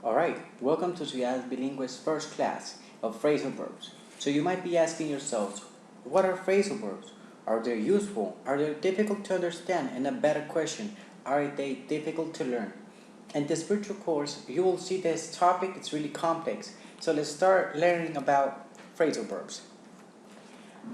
Alright, welcome to Ciudad Bilingüe's first class of phrasal verbs. So you might be asking yourselves, what are phrasal verbs? Are they useful? Are they difficult to understand? And a better question, are they difficult to learn? In this virtual course, you will see this topic, it's really complex. So let's start learning about phrasal verbs.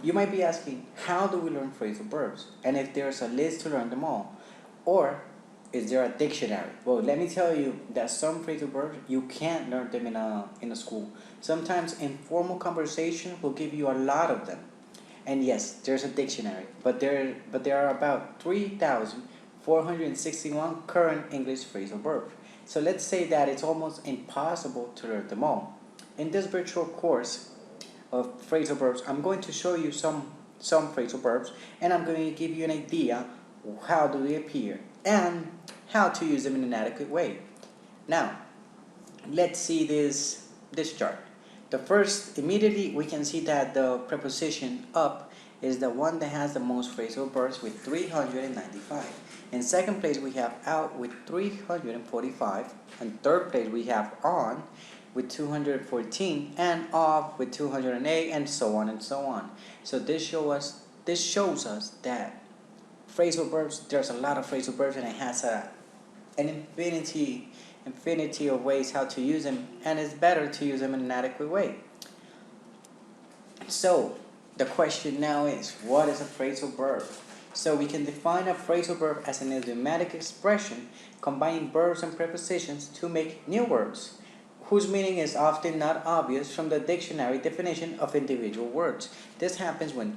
You might be asking, how do we learn phrasal verbs? And if there's a list to learn them all? Or is there a dictionary? Well, let me tell you that some phrasal verbs, you can't learn them in a school. Sometimes informal conversation will give you a lot of them. And yes, there's a dictionary, but there are about 3,461 current English phrasal verbs. So let's say that it's almost impossible to learn them all. In this virtual course of phrasal verbs, I'm going to show you some phrasal verbs, and I'm going to give you an idea how do they appear and how to use them in an adequate way. Now, let's see this chart. The first, immediately we can see that the preposition up is the one that has the most phrasal verbs with 395. In second place we have out with 345. In third place we have on with 214 and off with 208 and so on and so on. So this shows us that phrasal verbs, there's a lot of phrasal verbs and it has an infinity of ways how to use them, and it's better to use them in an adequate way. So the question now is, what is a phrasal verb? So we can define a phrasal verb as an idiomatic expression combining verbs and prepositions to make new words, whose meaning is often not obvious from the dictionary definition of individual words. This happens when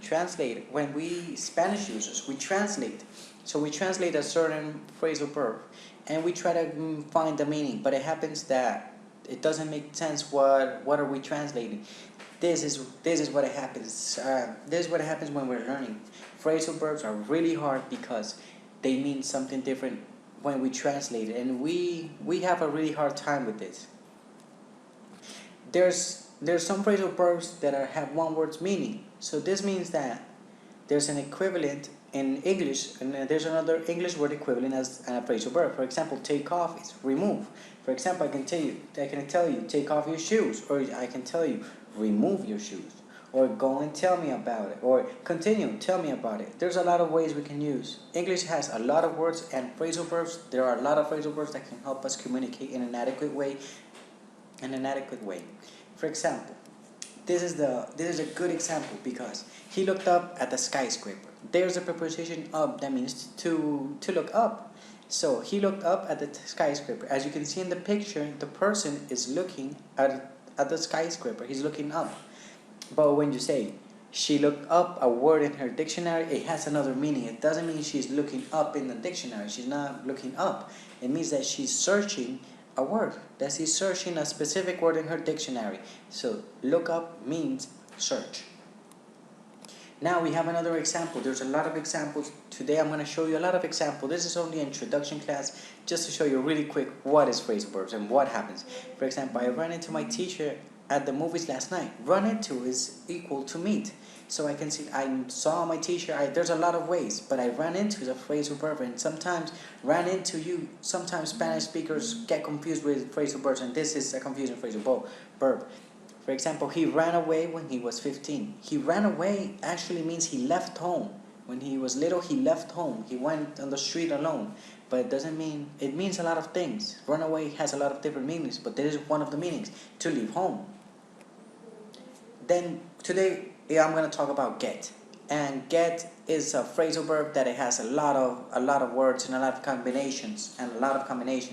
we Spanish users, we translate. So we translate a certain phrasal verb and we try to find the meaning, but it happens that it doesn't make sense. What are we translating? This is what it happens. This is what happens when we're learning. Phrasal verbs are really hard because they mean something different when we translate it, and we have a really hard time with this. There's some phrasal verbs that have one word's meaning. So this means that there's an equivalent in English, and there's another English word equivalent as a phrasal verb. For example, take off is remove. For example, I can tell you, take off your shoes, or I can tell you, remove your shoes, or go and tell me about it, or continue, tell me about it. There's a lot of ways we can use. English has a lot of words and phrasal verbs. There are a lot of phrasal verbs that can help us communicate in an adequate way. For example, this is a good example because he looked up at the skyscraper. There's a preposition up that means to look up. So he looked up at the skyscraper. As you can see in the picture, the person is looking at the skyscraper. He's looking up. But when you say she looked up a word in her dictionary, it has another meaning. It doesn't mean she's looking up in the dictionary. She's not looking up. It means that she's searching a word, that she's searching a specific word in her dictionary. So look up means search. Now we have another example. There's a lot of examples. Today I'm going to show you a lot of examples. This is only an introduction class just to show you really quick what is phrasal verbs and what happens. For example, I ran into my teacher at the movies last night. Run into is equal to meet. So I can see, I saw my teacher, there's a lot of ways, but I ran into is a phrasal verb, and sometimes sometimes Spanish speakers get confused with phrasal verbs, and this is a confusing phrasal verb. For example, he ran away when he was 15. He ran away actually means he left home. When he was little, he left home. He went on the street alone. But it doesn't mean, it means a lot of things. Run away has a lot of different meanings, but this is one of the meanings, to leave home. Then today, I'm going to talk about get. And get is a phrasal verb that it has a lot of words and a lot of combinations.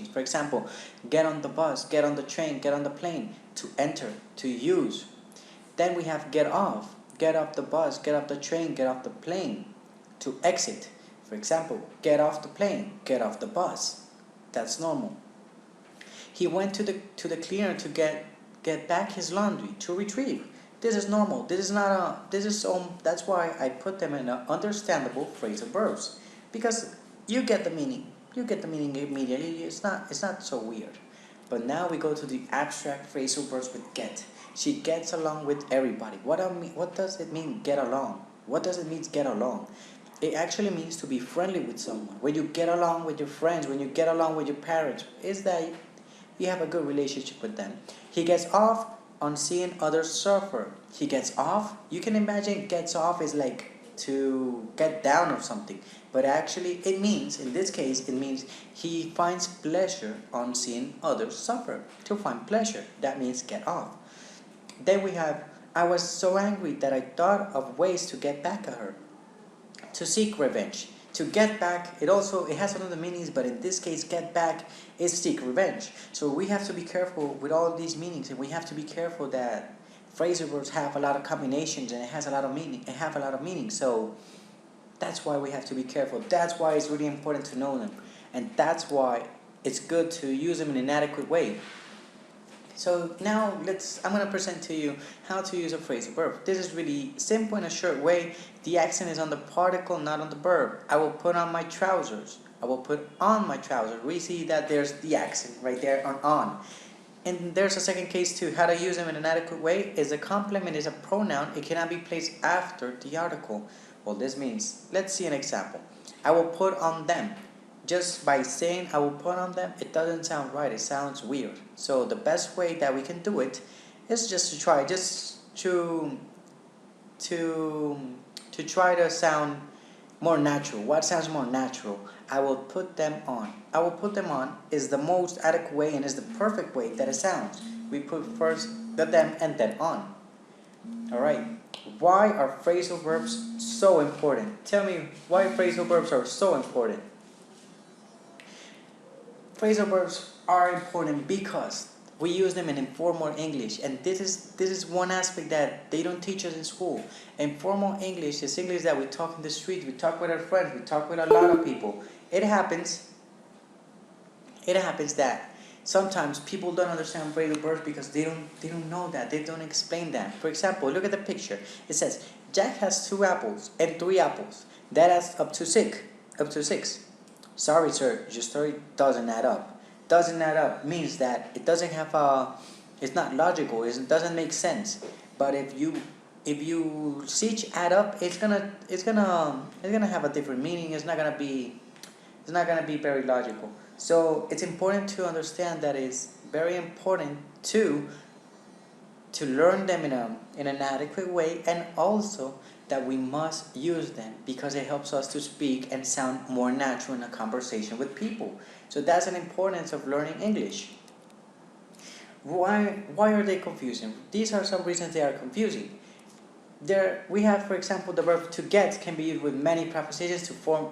For example, get on the bus, get on the train, get on the plane, to enter, to use. Then we have get off the bus, get off the train, get off the plane, to exit. For example, get off the plane, get off the bus. That's normal. He went to the cleaner to get back his laundry, to retrieve. This is normal. That's why I put them in understandable phrasal verbs, because you get the meaning. You get the meaning immediately. It's not so weird. But now we go to the abstract phrasal verbs with get. She gets along with everybody. What does it mean, get along? What does it mean, get along? It actually means to be friendly with someone. When you get along with your friends, when you get along with your parents, you have a good relationship with them. He gets off on seeing others suffer. He gets off. You can imagine gets off is like to get down or something. But actually it means, in this case, it means he finds pleasure on seeing others suffer. To find pleasure, that means get off. Then we have, I was so angry that I thought of ways to get back at her. To seek revenge. To get back, it has another meanings, but in this case, get back is seek revenge. So we have to be careful with all these meanings, and we have to be careful that phrasal verbs have a lot of combinations and it has a lot of meaning. It have a lot of meaning. So that's why we have to be careful. That's why it's really important to know them, and that's why it's good to use them in an adequate way. So now I'm going to present to you how to use a phrasal verb. This is really simple in a short way. The accent is on the particle, not on the verb. I will put on my trousers. I will put on my trousers. We see that there's the accent right there on. And there's a second case too. How to use them in an adequate way is a complement is a pronoun. It cannot be placed after the article. Well, this means, let's see an example. I will put on them. Just by saying I will put on them, it doesn't sound right. It sounds weird. So the best way that we can do it is just to try, to try to sound more natural. What sounds more natural? I will put them on. I will put them on is the most adequate way and is the perfect way that it sounds. We put first the them and then on. Alright. Why are phrasal verbs so important? Tell me why phrasal verbs are so important. Phrasal verbs are important because we use them in informal English, and this is one aspect that they don't teach us in school. Informal English is English that we talk in the street, we talk with our friends, we talk with a lot of people. It happens that sometimes people don't understand phrasal verbs because they don't know that, they don't explain that. For example, look at the picture. It says Jack has 2 apples and 3 apples. That adds up to 6. Sorry, sir, your story doesn't add up. Doesn't add up means that it doesn't have it's not logical. It doesn't make sense. But if you see add up, it's gonna have a different meaning. It's not gonna be very logical. So it's important to understand that it's very important to learn them in an adequate way, and also that we must use them because it helps us to speak and sound more natural in a conversation with people. So that's an importance of learning English. Why are they confusing? These are some reasons they are confusing. We have, for example, the verb to get can be used with many prepositions to form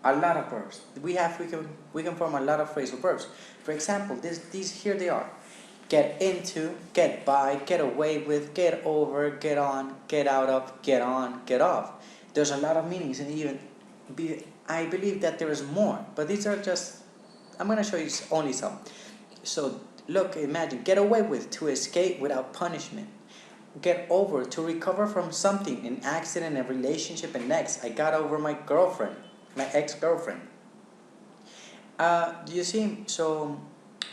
a lot of verbs. We can form a lot of phrasal verbs. For example, these here they are. Get into, get by, get away with, get over, get on, get out of, get on, get off. There's a lot of meanings, and I believe that there is more, but these are just, I'm going to show you only some. So look, imagine, get away with, to escape without punishment. Get over, to recover from something, an accident, a relationship, and next, I got over my girlfriend, my ex-girlfriend. Do you see? So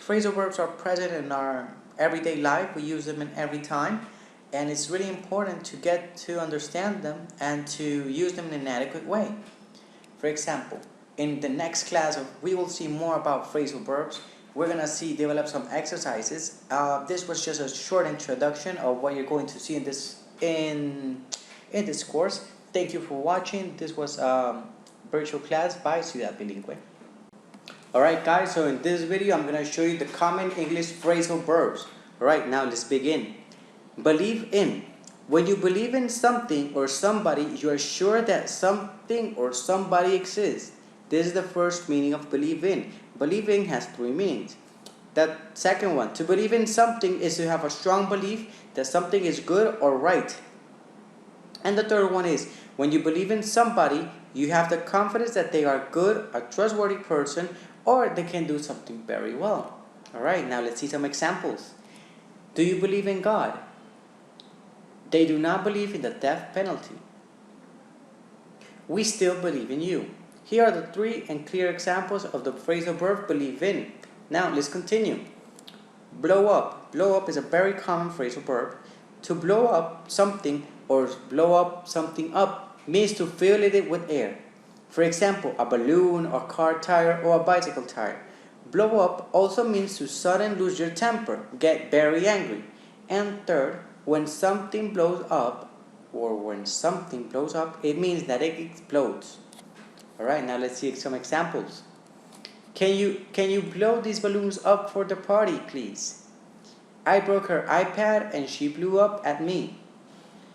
phrasal verbs are present in our everyday life. We use them in every time, and it's really important to get to understand them and to use them in an adequate way. For example, in the next class, we will see more about phrasal verbs. We're going to develop some exercises. This was just a short introduction of what you're going to see in this course. Thank you for watching. This was virtual class by Ciudad Bilingüe. Alright guys, so in this video I'm going to show you the common English phrasal verbs. Alright, now let's begin. Believe in. When you believe in something or somebody, you are sure that something or somebody exists. This is the first meaning of believe in. Believing has 3 meanings. The second one, to believe in something, is to have a strong belief that something is good or right. And the third one is, when you believe in somebody, you have the confidence that they are good, a trustworthy person, or they can do something very well. Alright, now let's see some examples. Do you believe in God? They do not believe in the death penalty. We still believe in you. Here are the 3 and clear examples of the phrasal verb believe in. Now let's continue. Blow up. Blow up is a very common phrasal verb. To blow up something or blow up something up means to fill it with air. For example, a balloon, a car tire, or a bicycle tire. Blow up also means to suddenly lose your temper, get very angry. And third, when something blows up, it means that it explodes. Alright, now let's see some examples. Can you blow these balloons up for the party, please? I broke her iPad and she blew up at me.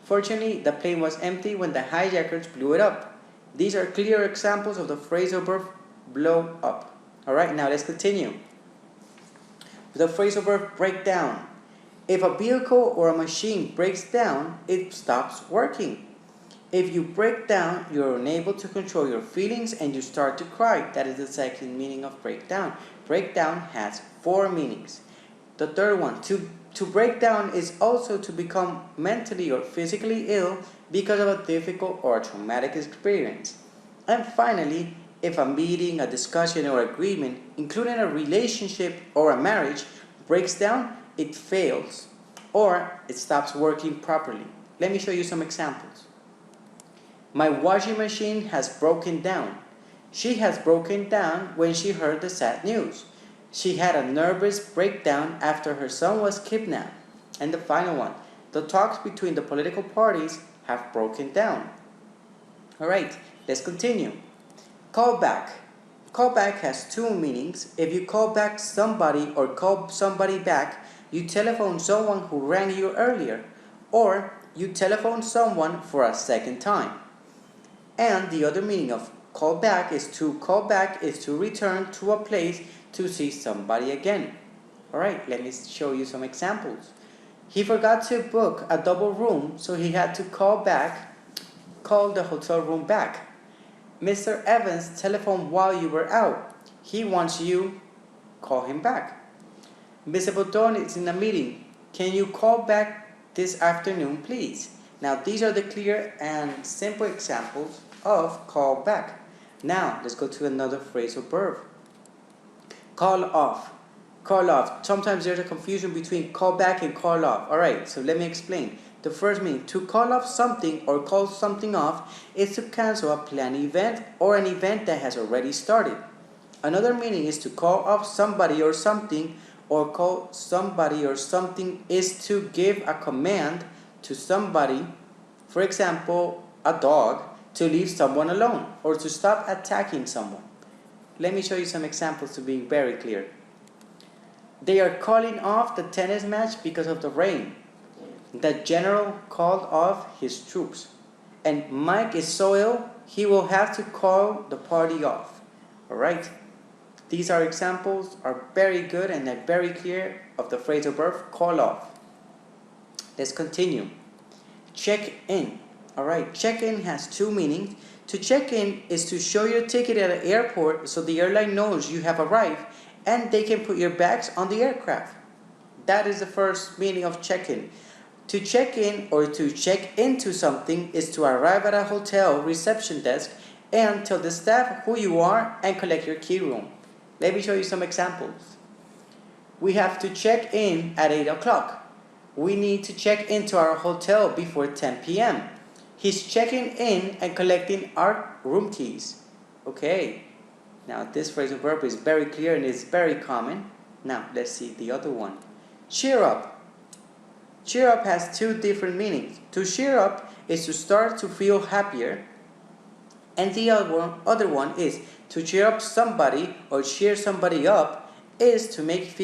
Fortunately, the plane was empty when the hijackers blew it up. These are clear examples of the phrasal verb blow up. Alright, now let's continue. The phrasal verb break down. If a vehicle or a machine breaks down, it stops working. If you break down, you're unable to control your feelings and you start to cry. That is the second meaning of breakdown. Breakdown has 4 meanings. The third one, to break down is also to become mentally or physically ill because of a difficult or a traumatic experience. And finally, if a meeting, a discussion, or agreement, including a relationship or a marriage, breaks down, it fails or it stops working properly. Let me show you some examples. My washing machine has broken down. She has broken down when she heard the sad news. She had a nervous breakdown after her son was kidnapped. And the final one, the talks between the political parties have broken down. Alright, let's continue. Call back. Call back has 2 meanings. If you call back somebody or call somebody back, you telephone someone who rang you earlier, or you telephone someone for a second time. And the other meaning of call back is to return to a place to see somebody again. Alright, let me show you some examples. He forgot to book a double room, so he had to call the hotel room back. Mr. Evans telephoned while you were out. He wants you, call him back. Mr. Bouton is in a meeting. Can you call back this afternoon, please? Now, these are the clear and simple examples of call back. Now, let's go to another phrasal verb. Call off. Call off. Sometimes there's a confusion between call back and call off. Alright, so let me explain. The first meaning, to call off something or call something off, is to cancel a planned event or an event that has already started. Another meaning is to call off somebody or something, or call somebody or something is to give a command to somebody, for example, a dog, to leave someone alone or to stop attacking someone. Let me show you some examples to be very clear. They are calling off the tennis match because of the rain. The general called off his troops. And Mike is so ill, he will have to call the party off. Alright? These are examples, are very good and are very clear of the phrasal verb call off. Let's continue. Check in. Alright, check in has 2 meanings. To check in is to show your ticket at an airport so the airline knows you have arrived and they can put your bags on the aircraft. That is the first meaning of check in. To check in or to check into something is to arrive at a hotel reception desk and tell the staff who you are and collect your key room. Let me show you some examples. We have to check in at 8 o'clock. We need to check into our hotel before 10 p.m. He's checking in and collecting our room keys. Okay, now this phrasal verb is very clear and is very common. Now let's see the other one. Cheer up. Cheer up has 2 different meanings. To cheer up is to start to feel happier, and the other one is to cheer up somebody or cheer somebody up is to make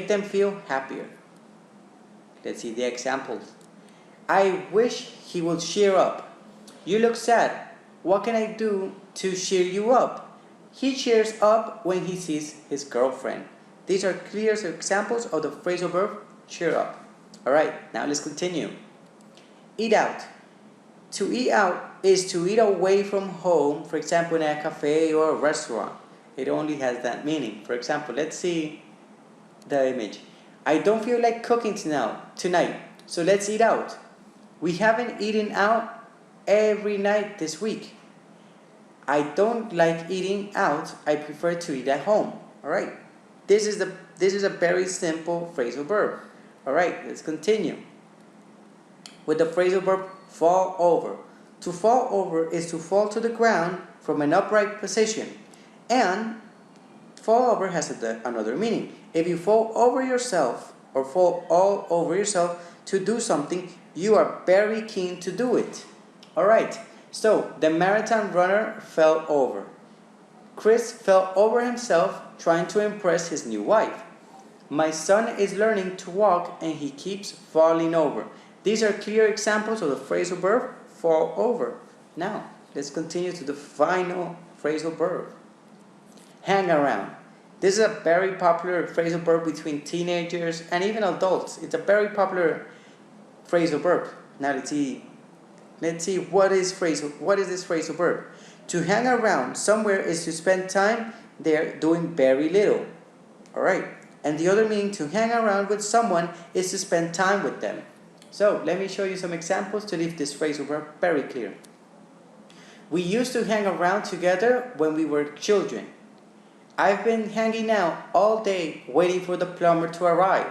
them feel happier. Let's see the examples. I wish he would cheer up. You look sad. What can I do to cheer you up? He cheers up when he sees his girlfriend. These are clear examples of the phrasal verb cheer up. Alright, now let's continue. Eat out. To eat out is to eat away from home, for example in a cafe or a restaurant. It only has that meaning. For example, let's see the image. I don't feel like cooking tonight, so let's eat out. We haven't eaten out every night this week. I don't like eating out. I prefer to eat at home. Alright, this is a very simple phrasal verb. Alright, let's continue with the phrasal verb fall over. To fall over is to fall to the ground from an upright position. And Fall over has another meaning. If you fall over yourself or fall all over yourself to do something, you are very keen to do it. Alright, so the marathon runner fell over. Chris fell over himself trying to impress his new wife. My son is learning to walk and he keeps falling over. These are clear examples of the phrasal verb fall over. Now, let's continue to the final phrasal verb. Hang around. This is a very popular phrasal verb between teenagers and even adults. It's a very popular phrasal verb. Now let's see what is this phrasal verb. To hang around somewhere is to spend time there doing very little. Alright. And the other meaning to hang around with someone is to spend time with them. So let me show you some examples to leave this phrasal verb very clear. We used to hang around together when we were children. I've been hanging out all day waiting for the plumber to arrive.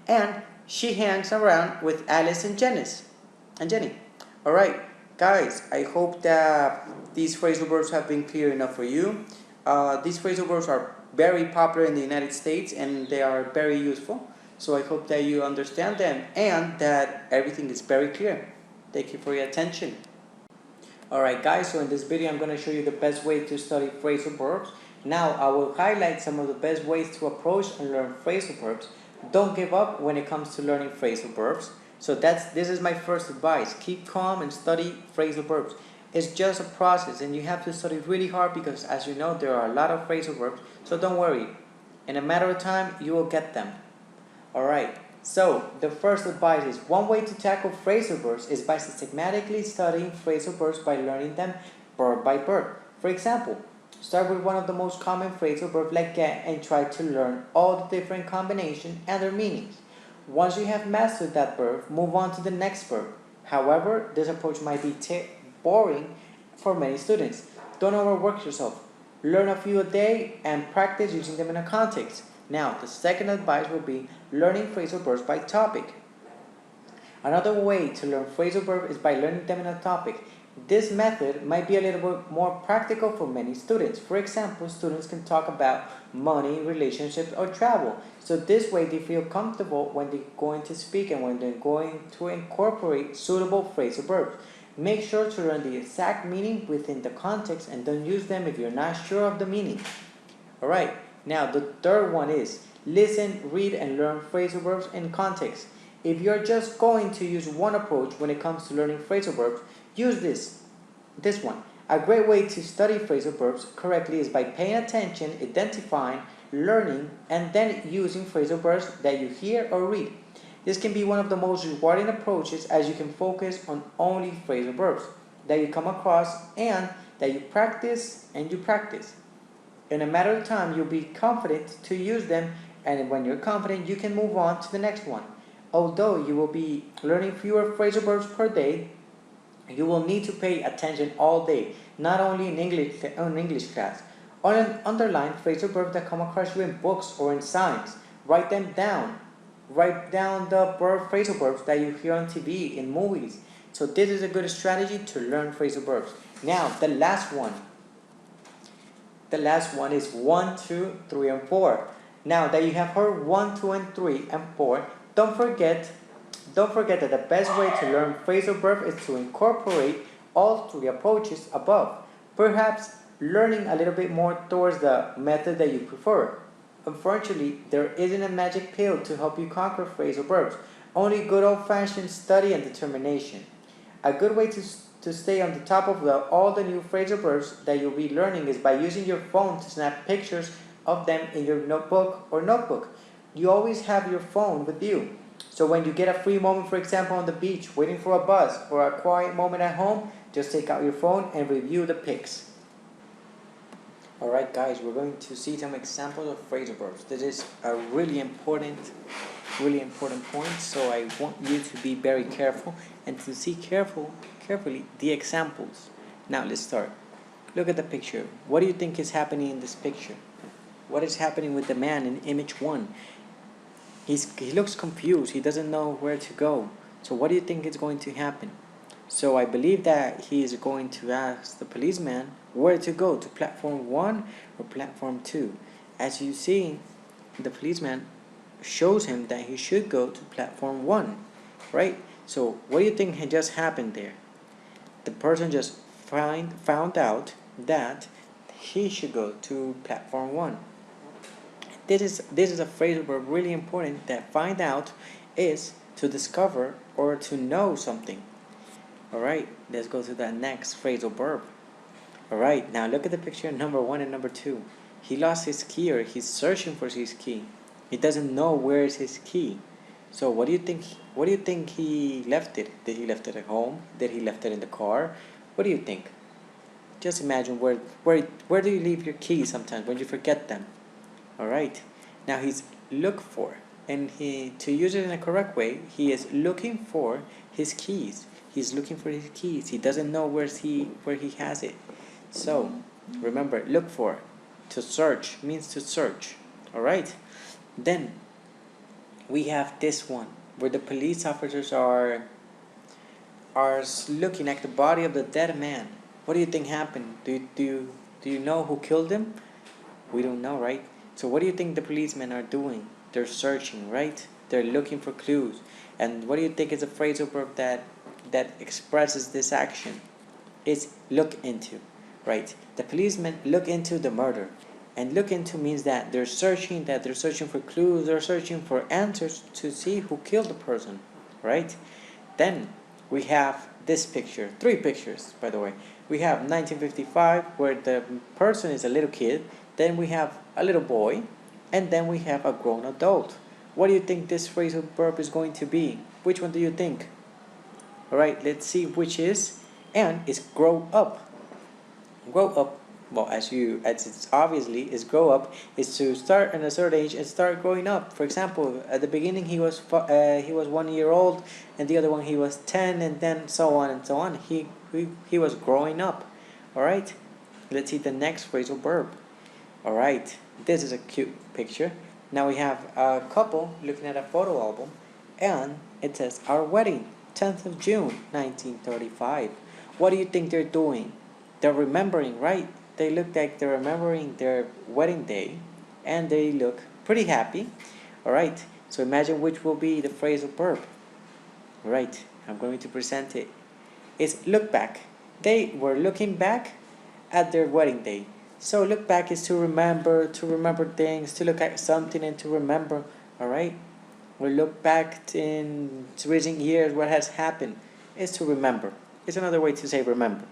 And she hangs around with Alice and Jenny. Alright, guys, I hope that these phrasal verbs have been clear enough for you. These phrasal verbs are very popular in the United States and they are very useful. So I hope that you understand them and that everything is very clear. Thank you for your attention. Alright guys, so in this video I'm going to show you the best way to study phrasal verbs. Now I will highlight some of the best ways to approach and learn phrasal verbs. Don't give up when it comes to learning phrasal verbs. So this is my first advice. Keep calm and study phrasal verbs. It's just a process and you have to study really hard because as you know there are a lot of phrasal verbs. So don't worry. In a matter of time you will get them. Alright, so the first advice is one way to tackle phrasal verbs is by systematically studying phrasal verbs by learning them verb by verb. For example, start with one of the most common phrasal verbs like get and try to learn all the different combinations and their meanings. Once you have mastered that verb, move on to the next verb. However, this approach might be boring for many students. Don't overwork yourself. Learn a few a day and practice using them in a context. Now, the second advice will be learning phrasal verbs by topic. Another way to learn phrasal verbs is by learning them in a topic. This method might be a little bit more practical for many students. For example, students can talk about money, relationships, or travel. So this way they feel comfortable when they're going to speak and when they're going to incorporate suitable phrasal verbs. Make sure to learn the exact meaning within the context and don't use them if you're not sure of the meaning. Alright, now the third one is listen, read, and learn phrasal verbs in context. If you're just going to use one approach when it comes to learning phrasal verbs, use this one. A great way to study phrasal verbs correctly is by paying attention, identifying, learning, and then using phrasal verbs that you hear or read. This can be one of the most rewarding approaches as you can focus on only phrasal verbs that you come across and that you practice and you practice. In a matter of time, you'll be confident to use them, and when you're confident, you can move on to the next one. Although you will be learning fewer phrasal verbs per day, you will need to pay attention all day, not only in English class. Underline phrasal verbs that come across you in books or in signs. Write them down. Write down the phrasal verbs that you hear on TV, in movies. So this is a good strategy to learn phrasal verbs. Now, the last one. The last one is 1, 2, 3, and 4. Now that you have heard 1, 2, and 3, and 4, don't forget that the best way to learn phrasal verb is to incorporate all three approaches above, perhaps learning a little bit more towards the method that you prefer. Unfortunately, there isn't a magic pill to help you conquer phrasal verbs, only good old-fashioned study and determination. A good way to stay on the top of all the new phrasal verbs that you'll be learning is by using your phone to snap pictures of them in your notebook. You always have your phone with you. So when you get a free moment, for example, on the beach, waiting for a bus, or a quiet moment at home, just take out your phone and review the pics. Alright guys, we're going to see some examples of phrasal verbs. This is a really important point, so I want you to be very careful and to see carefully the examples. Now let's start. Look at the picture. What do you think is happening in this picture? What is happening with the man in image 1? He looks confused. He doesn't know where to go. So what do you think is going to happen? So I believe that he is going to ask the policeman where to go, to platform 1 or platform 2. as you see, the policeman shows him that he should go to platform 1, right? So what do you think had just happened there? The person just found out that he should go to platform 1. This is a phrasal verb really important, that find out is to discover or to know something. Alright, let's go to that next phrasal verb. Alright, now look at the picture number 1 and number 2. He lost his key, or he's searching for his key. He doesn't know where is his key. So what do you think he left it? Did he left it at home? Did he left it in the car? What do you think? Just imagine where do you leave your keys sometimes when you forget them? Alright, now he's look for, and to use it in a correct way, he is looking for his keys. He's looking for his keys. He doesn't know where he has it. So remember, look for, to search means to search. Alright, then we have this one where the police officers are looking at the body of the dead man. What do you think happened? Do you know who killed him? We don't know, right? So what do you think the policemen are doing? They're searching, right? They're looking for clues. And what do you think is a phrasal verb that expresses this action? It's look into, right? The policemen look into the murder. And look into means that they're searching for clues, they're searching for answers to see who killed the person, right? Then we have this picture, 3 pictures, by the way. We have 1955, where the person is a little kid. Then we have a little boy, and then we have a grown adult. What do you think this phrasal verb is going to be? Which one do you think? Alright, let's see which is. And it's grow up. Grow up, well, as it's obviously is grow up, is to start at a certain age and start growing up. For example, at the beginning he was 1 year old, and the other one he was 10, and then so on and so on. He was growing up. Alright, let's see the next phrasal verb. Alright, this is a cute picture. Now we have a couple looking at a photo album, and it says our wedding, 10th of June 1935. What do you think they're doing? They're remembering, right? They look like they're remembering their wedding day, and they look pretty happy. Alright, so imagine which will be the phrasal verb. Alright, I'm going to present it. It's look back. They were looking back at their wedding day. So look back is to remember things, to look at something and to remember. Alright? We look back in recent years, what has happened is to remember. It's another way to say remember.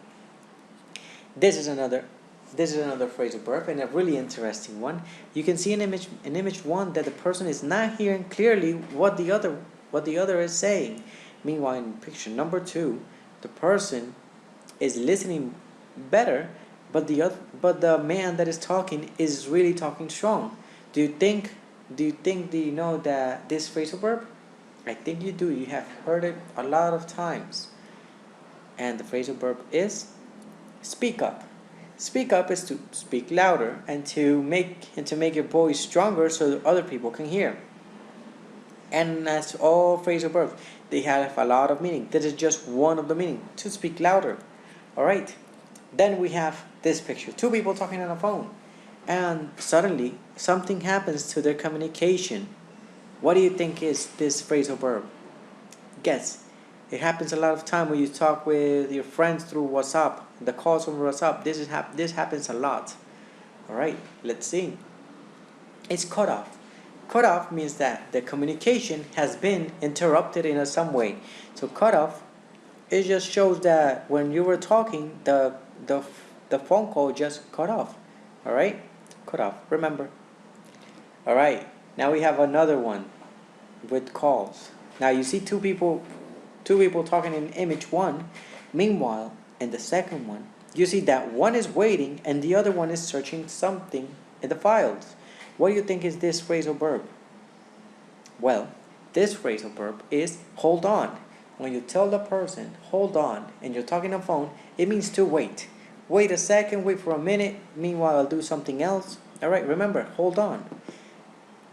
This is another phrasal verb, and a really interesting one. You can see in image 1 that the person is not hearing clearly what the other is saying. Meanwhile, in picture number 2, the person is listening better, but the man that is talking is really talking strong. Do you know that this phrasal verb? I think you do. You have heard it a lot of times. And the phrasal verb is speak up. Speak up is to speak louder and to make your voice stronger so that other people can hear. And as all phrasal verbs, they have a lot of meaning. This is just one of the meaning, to speak louder. Alright, then we have this picture, 2 people talking on a phone, and suddenly something happens to their communication. What do you think is this phrasal verb? Guess. It happens a lot of time when you talk with your friends through WhatsApp, the calls from WhatsApp. This happens a lot. Alright, let's see. It's cut off. Cut off means that the communication has been interrupted in some way. So cut off, it just shows that when you were talking, the phone call just cut off. Alright, cut off, remember. Alright, now we have another one with calls. Now you see two people talking in image 1. Meanwhile, in the second one, you see that one is waiting and the other one is searching something in the files. What do you think is this phrasal verb? Well, this phrasal verb is hold on. When you tell the person, hold on, and you're talking on the phone, it means to wait. Wait a second, wait for a minute, meanwhile I'll do something else. Alright, remember, hold on.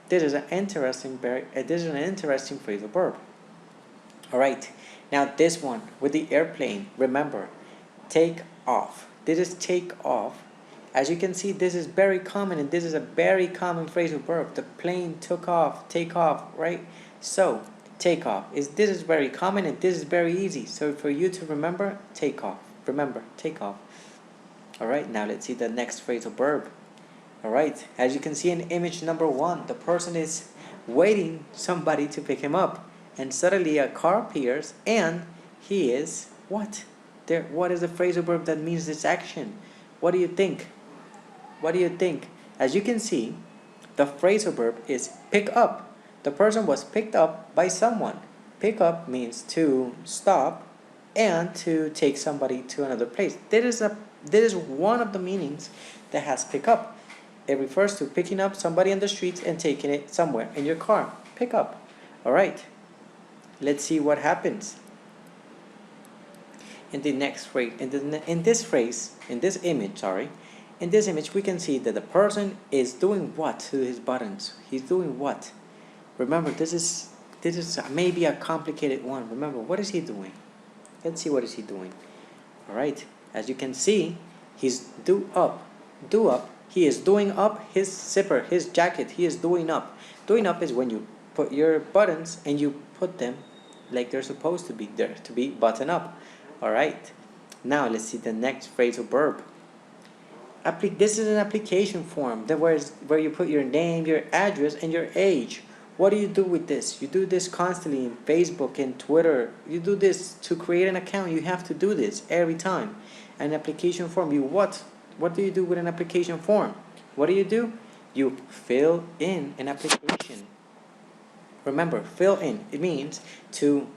This is an interesting phrasal verb. Alright, now this one with the airplane, remember, take off. This is take off, As you can see, this is very common, and this is a very common phrasal verb. The plane took off, take off, right? So, take off. This is very common, and this is very easy. So for you to remember, take off. Remember, take off. Alright, now let's see the next phrasal verb. Alright, as you can see in image number 1, the person is waiting somebody to pick him up. And suddenly a car appears, and he is what? What is the phrasal verb that means this action? What do you think? What do you think? As you can see, the phrasal verb is pick up. The person was picked up by someone. Pick up means to stop and to take somebody to another place. This is one of the meanings that has pick up. It refers to picking up somebody on the streets and taking it somewhere in your car. Pick up. Alright. Let's see what happens. In the next phrase, in this image, we can see that the person is doing what to his buttons. He's doing what? Remember, this is maybe a complicated one. Remember, what is he doing? Let's see what is he doing. All right. As you can see, he's do up. He is doing up his zipper, his jacket. He is doing up. Doing up is when you put your buttons and you put them like they're supposed to be there, to be buttoned up. Alright, now let's see the next phrasal verb. This is an application form where you put your name, your address, and your age. What do you do with this? You do this constantly in Facebook and Twitter. You do this to create an account. You have to do this every time. An application form. What do you do with an application form? What do? You fill in an application. Remember, fill in. It means to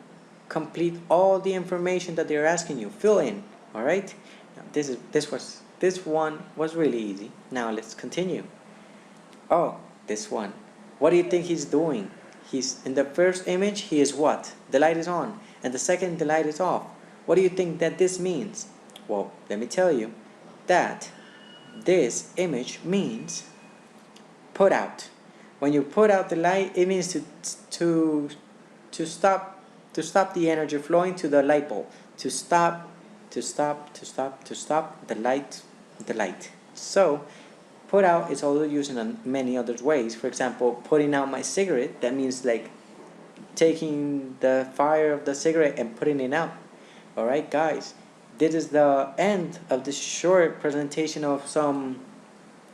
complete all the information that they're asking you. Fill in. All right. Now, this one was really easy. Now let's continue. Oh, this one. What do you think he's doing? He's in the first image. He is what? The light is on, and the second, the light is off. What do you think that this means? Well, let me tell you that this image means put out. When you put out the light, it means to stop the energy flowing to the light bulb. To stop the light. So, put out is also used in many other ways. For example, putting out my cigarette, that means like taking the fire of the cigarette and putting it out. Alright guys, this is the end of this short presentation of some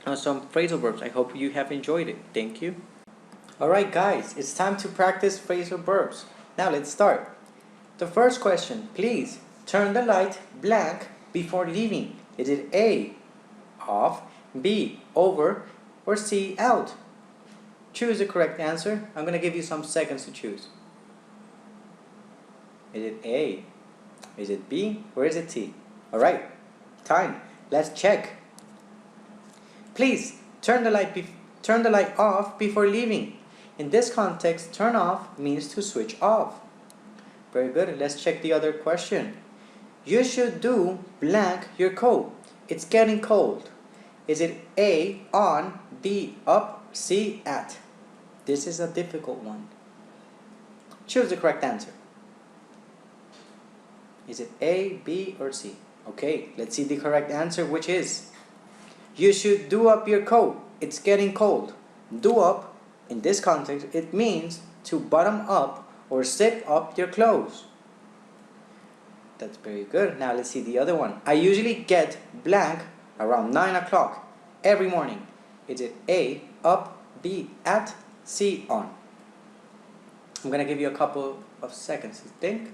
phrasal verbs. I hope you have enjoyed it. Thank you. Alright guys, it's time to practice phrasal verbs. Now let's start. The first question, please turn the light blank before leaving. Is it A, off, B, over, or C, out? Choose the correct answer. I'm going to give you some seconds to choose. Is it A? Is it B? Or is it C? Alright, time. Let's check. Please turn the light off before leaving. In this context, turn off means to switch off. Very good. Let's check the other question. You should do blank your coat. It's getting cold. Is it A, on, B, up, C, at? This is a difficult one. Choose the correct answer. Is it A, B, or C? Okay, let's see the correct answer, which is you should do up your coat. It's getting cold. Do up, in this context, it means to button up or zip up your clothes. That's very good. Now let's see the other one. I usually get blank around 9 o'clock every morning. Is it A, up, B, at, C, on? I'm going to give you a couple of seconds to think.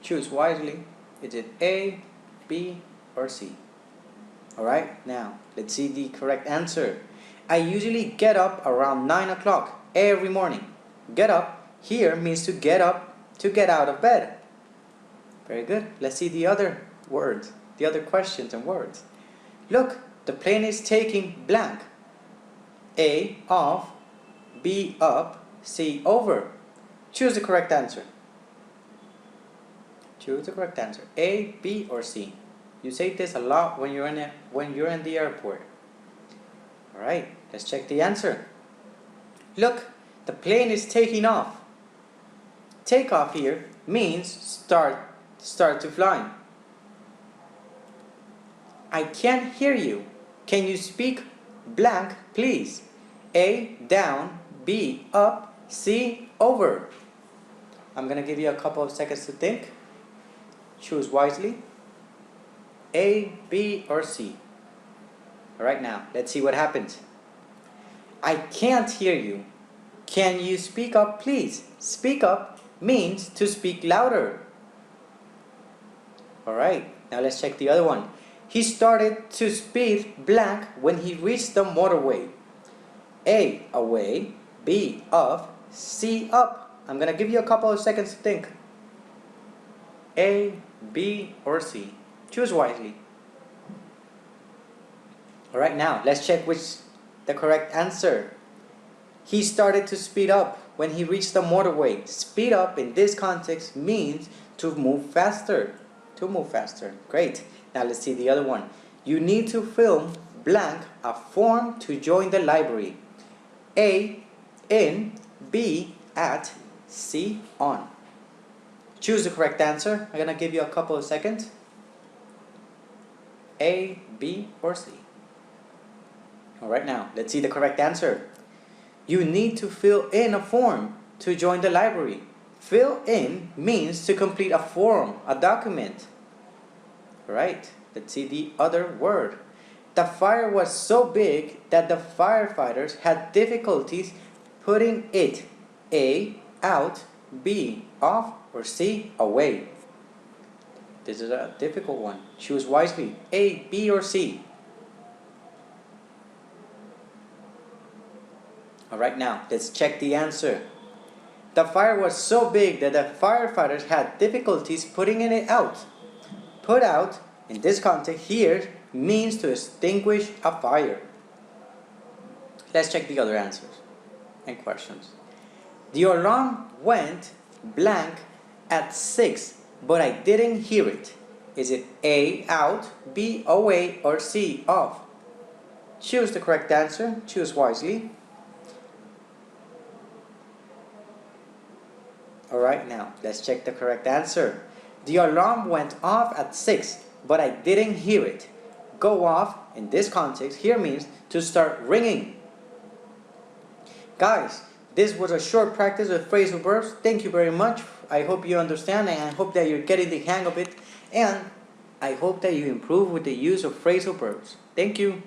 Choose wisely. Is it A, B, or C? Alright, now let's see the correct answer. I usually get up around 9 o'clock every morning. Get up here means to get up, to get out of bed. Very good. Let's see the other words, the other questions and words. Look, the plane is taking blank. A, off, B, up, C, over. Choose the correct answer. Choose the correct answer. A, B, or C. You say this a lot when you're in the airport. All right, let's check the answer. Look, the plane is taking off. Take off here means start to fly. I can't hear you. Can you speak blank, please? A, down, B, up, C, over. I'm going to give you a couple of seconds to think. Choose wisely. A, B, or C. Alright, now, let's see what happens. I can't hear you. Can you speak up, please? Speak up means to speak louder. Alright, now let's check the other one. He started to speak blank when he reached the motorway. A, away, B, off, C, up. I'm going to give you a couple of seconds to think. A, B, or C. Choose wisely. Alright, now let's check which the correct answer. He started to speed up when he reached the motorway. Speed up in this context means to move faster. To move faster. Great. Now let's see the other one. You need to fill blank a form to join the library. A, in, B, at, C, on. Choose the correct answer. I'm going to give you a couple of seconds. A, B, or C. Alright, now let's see the correct answer. You need to fill in a form to join the library. Fill in means to complete a form, a document. Alright, let's see the other word. The fire was so big that the firefighters had difficulties putting it A, out, B, off, or C, away. This is a difficult one. Choose wisely. A, B, or C. Alright, now let's check the answer. The fire was so big that the firefighters had difficulties putting it out. Put out, in this context here, means to extinguish a fire. Let's check the other answers and questions. The alarm went blank at 6, but I didn't hear it. Is it A, out, B, away, or C, off? Choose the correct answer. Choose wisely. Alright, now let's check the correct answer. The alarm went off at 6, but I didn't hear it. Go off, in this context, here means to start ringing. Guys, this was a short practice with phrasal verbs. Thank you very much. I hope you understand, and I hope that you're getting the hang of it. And I hope that you improve with the use of phrasal verbs. Thank you.